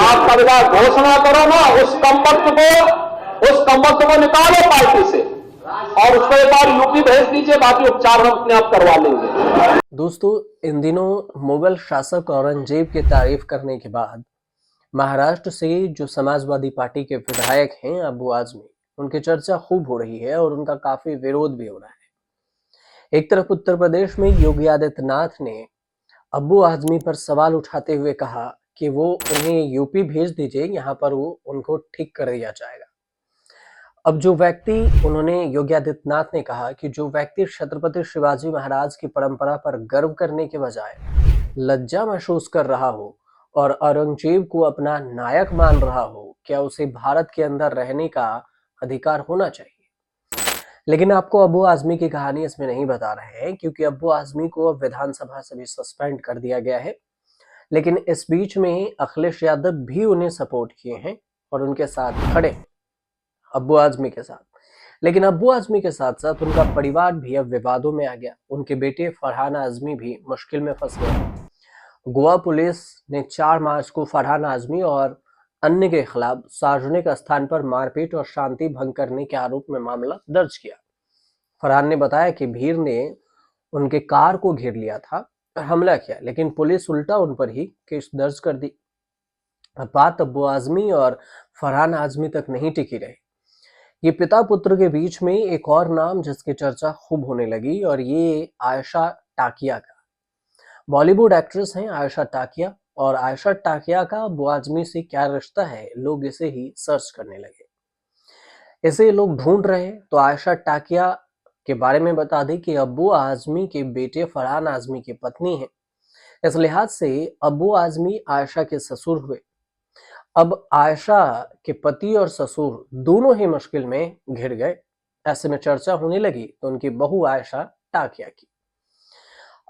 आप कविता घोषणा करो ना, उस कम वक्त को निकालो पार्टी से और उसको एक बार यूपी भेज दीजिए, बाकी उपचार हम अपने आप करवा लेंगे। दोस्तों, इन दिनों मुगल शासक औरंगजेब की तारीफ करने के बाद महाराष्ट्र से जो समाजवादी पार्टी के विधायक हैं अबू आजमी, उनकी चर्चा खूब हो रही है और उनका काफी विरोध भी हो रहा है। एक तरफ उत्तर प्रदेश में योगी आदित्यनाथ ने अब्बू आजमी पर सवाल उठाते हुए कहा कि वो उन्हें यूपी भेज दीजिए, यहाँ पर वो उनको ठीक कर दिया जाएगा। अब जो व्यक्ति उन्होंने योगी आदित्यनाथ ने कहा कि जो व्यक्ति छत्रपति शिवाजी महाराज की परंपरा पर गर्व करने के बजाय लज्जा महसूस कर रहा हो और औरंगजेब को अपना नायक मान रहा हो, क्या उसे भारत के अंदर रहने का अधिकार होना चाहिए? लेकिन आपको अबू आजमी की कहानी इसमें नहीं बता रहे हैं, क्योंकि अबू आजमी को अब विधानसभा से भी सस्पेंड कर दिया गया है। लेकिन इस बीच में अखिलेश यादव भी उन्हें सपोर्ट किए हैं और उनके साथ खड़े हैं, अब्बू आजमी के साथ। लेकिन अब्बू आजमी के साथ साथ उनका परिवार भी अब विवादों में आ गया। उनके बेटे फरहान आजमी भी मुश्किल में फंस गए। गोवा पुलिस ने 4 मार्च को फरहान आजमी और अन्य के खिलाफ सार्वजनिक स्थान पर मारपीट और शांति भंग करने के आरोप में मामला दर्ज किया। फरहान ने बताया कि भीड़ ने उनके कार को घेर लिया था और हमला किया, लेकिन पुलिस उल्टा उन पर ही केस दर्ज कर दी। अब बात अब्बू आजमी और फरहान आजमी तक नहीं टिकी रही। ये पिता पुत्र के बीच में एक और नाम जिसकी चर्चा खूब होने लगी, और ये आयशा टाकिया का। बॉलीवुड एक्ट्रेस हैं आयशा टाकिया, और आयशा टाकिया का अब्बू आजमी से क्या रिश्ता है, लोग इसे ही सर्च करने लगे। इसे लोग ढूंढ रहे हैं, तो आयशा टाकिया के बारे में बता दें कि अब्बू आजमी के बेटे फरहान आजमी की पत्नी है। इस लिहाज से अब्बू आजमी आयशा के ससुर हुए। अब आयशा के पति और ससुर दोनों ही मुश्किल में घिर गए। ऐसे में चर्चा होने लगी तो उनकी बहू आयशा टाकिया की।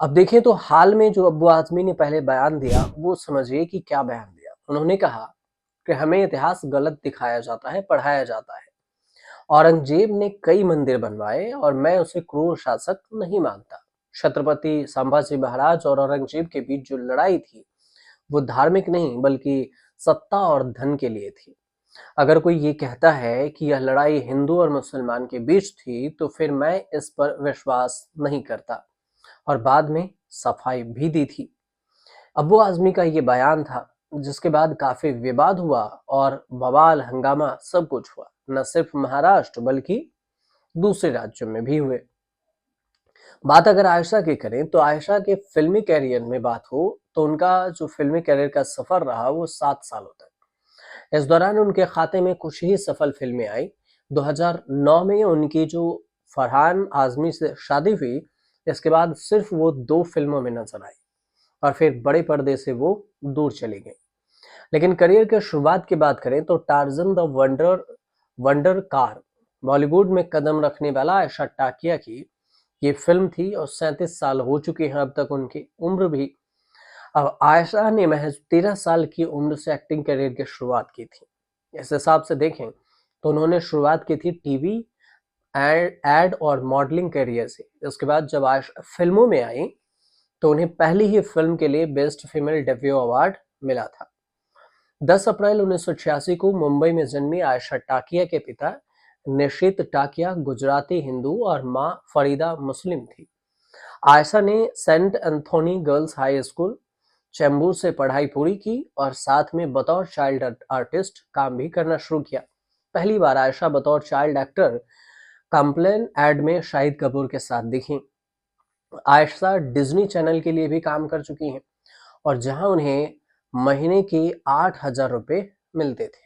अब देखें तो हाल में जो अब्बू आजमी ने पहले बयान दिया, वो समझिए कि क्या बयान दिया। उन्होंने कहा कि हमें इतिहास गलत दिखाया जाता है, पढ़ाया जाता है। औरंगजेब ने कई मंदिर बनवाए और मैं उसे क्रूर शासक नहीं मानता। छत्रपति संभाजी महाराज और औरंगजेब के बीच जो लड़ाई थी, वो धार्मिक नहीं बल्कि सत्ता और धन के लिए थी। अगर कोई ये कहता है कि यह लड़ाई हिंदू और मुसलमान के बीच थी, तो फिर मैं इस पर विश्वास नहीं करता। और बाद में सफाई भी दी थी। अब्बू आजमी का ये बयान था, जिसके बाद काफी विवाद हुआ और बवाल हंगामा सब कुछ हुआ। न सिर्फ महाराष्ट्र बल्कि दूसरे राज्यों में भी हुए। बात अगर आयशा की करें तो आयशा के फिल्मी कैरियर में बात हो तो उनका जो फिल्मी कैरियर का सफर रहा वो 7 सालों तक। इस दौरान उनके खाते में कुछ ही सफल फिल्में आई। 2009 में उनकी जो फरहान आजमी से शादी हुई, इसके बाद सिर्फ वो 2 फिल्मों में नजर आई और फिर बड़े पर्दे से वो दूर चली गई। लेकिन करियर के शुरुआत की बात करें तो Tarzan the wonder car Bollywood में कदम रखने वाला आयशा टाकिया की ये फिल्म थी और 37 साल हो चुके हैं अब तक उनकी उम्र भी। अब आयशा ने महज 13 साल की उम्र से एक्टिंग करियर की शुरुआत की थी। इस हिसाब से देखें तो उन्होंने शुरुआत की थी टीवी एड और मॉडलिंग करियर से। इसके बाद जब आयशा फिल्मों में आई तो उन्हें पहली ही फिल्म के लिए बेस्ट फीमेल डेब्यू अवार्ड मिला था। 10 अप्रैल 1986 को मुंबई में जन्मी आयशा टाकिया के पिता निशित टाकिया गुजराती हिंदू और मां फरीदा मुस्लिम थी। आयशा ने Saint Anthony girls high school Chembur से पढ़ाई पूरी की और साथ में बतौर चाइल्ड आर्टिस्ट काम भी करना शुरू किया। पहली बार आयशा बतौर चाइल्ड एक्टर कॉम्प्लेन एड में शाहिद कपूर के साथ दिखी। आयशा डिज्नी चैनल के लिए भी काम कर चुकी हैं और जहां उन्हें महीने के 8,000 रुपए मिलते थे।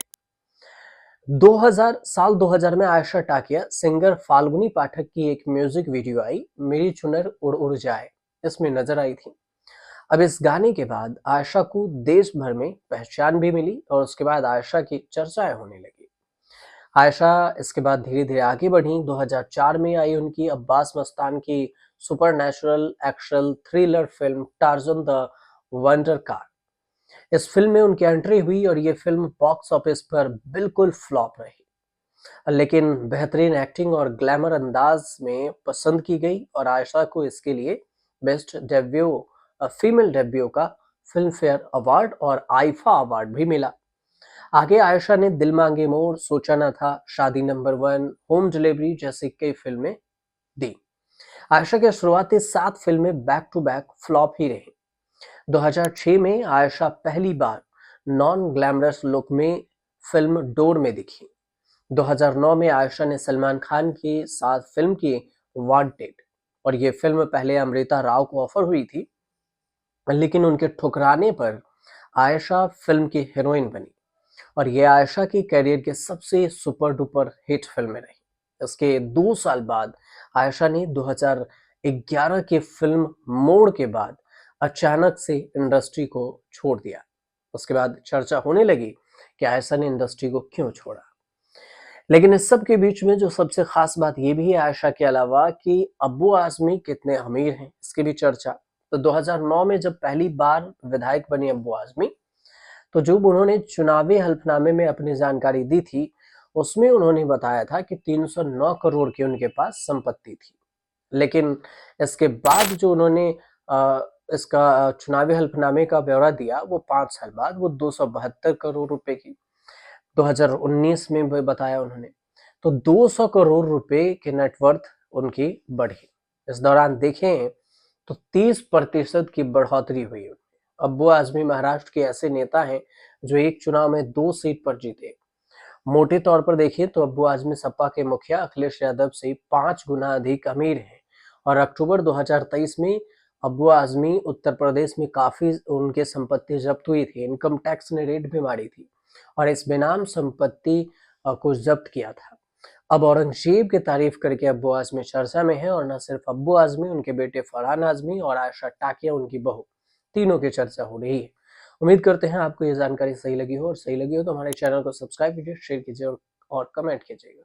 2000 में आयशा टाकिया सिंगर फाल्गुनी पाठक की एक म्यूजिक वीडियो आई, मेरी चुनर उड़ उड़ जाए, इसमें नजर आई थी। अब इस गाने के बाद आयशा को देश भर में पहचान भी मिली और उसके बाद आयशा की चर्चाएं होने लगी। आयशा इसके बाद धीरे धीरे आगे बढ़ी। 2004 में आई उनकी अब्बास मस्तान की super natural action thriller film Tarzan the wonder car. इस फिल्म में उनकी एंट्री हुई और ये फिल्म बॉक्स ऑफिस पर बिल्कुल फ्लॉप रही, लेकिन बेहतरीन एक्टिंग और ग्लैमर अंदाज में पसंद की गई और आयशा को इसके लिए बेस्ट डेब्यू फीमेल डेब्यू का फिल्म फेयर अवार्ड और आईफा अवार्ड भी मिला। आगे आयशा ने दिल मांगे मोर, सोचा न था, शादी नंबर 1, होम डिलीवरी जैसी कई फिल्में दी। आयशा की शुरुआती 7 फिल्में बैक टू बैक फ्लॉप ही रही। 2006 में आयशा पहली बार नॉन ग्लैमरस लुक में फिल्म डोर में दिखी। 2009 में आयशा ने सलमान खान के साथ फिल्म की वांटेड, और ये फिल्म पहले अमृता राव को ऑफर हुई थी, लेकिन उनके ठुकराने पर आयशा फिल्म की हीरोइन बनी, और ये आयशा की करियर के सबसे सुपर डुपर हिट फिल्में रही। इसके 2 साल बाद आयशा ने 2011 की फिल्म मोड़ के बाद अचानक से इंडस्ट्री को छोड़ दिया। उसके बाद चर्चा होने लगी कि आयशा ने इंडस्ट्री को क्यों छोड़ा। लेकिन इस सब के बीच में जो सबसे खास बात ये भी है आयशा के अलावा कि अब्बू आजमी कितने अमीर हैं, इसकी भी चर्चा। तो 2009 में जब पहली बार विधायक बनी अब्बू आजमी, तो जब उन्होंने चुनावी हल्फनामे में अपनी जानकारी दी थी, उसमें उन्होंने बताया था कि 309 करोड़ की उनके पास संपत्ति थी। लेकिन इसके बाद जो उन्होंने इसका चुनावी हल्फनामे का ब्यौरा दिया, वो 5 साल बाद वो 272 करोड़ रुपए की 2019 में भी बताया उन्होंने। तो 200 करोड़ रुपए की नेटवर्थ उनकी बढ़ी। इस दौरान देखें तो 30% की बढ़ोतरी हुई। अब्बू आजमी महाराष्ट्र के ऐसे नेता हैं जो एक चुनाव में 2 सीट पर जीते। मोटे तौर पर देखें तो अब्बू आजमी सपा के मुखिया अखिलेश यादव से 5 गुना अधिक अमीर हैं, और अक्टूबर 2023 में अब्बू आजमी उत्तर प्रदेश में काफी उनके संपत्ति जब्त हुई थी। इनकम टैक्स ने रेड भी मारी थी और इस बेनाम संपत्ति को जब्त किया था। अब औरंगजेब की तारीफ करके अब्बू आजमी चर्चा में है, और न सिर्फ अब्बू आजमी, उनके बेटे फरहान आजमी और आयशा टाकिया उनकी बहू, तीनों की चर्चा हो रही है। उम्मीद करते हैं आपको ये जानकारी सही लगी हो, और सही लगी हो तो हमारे चैनल को सब्सक्राइब कीजिए, शेयर कीजिए और कमेंट कीजिएगा।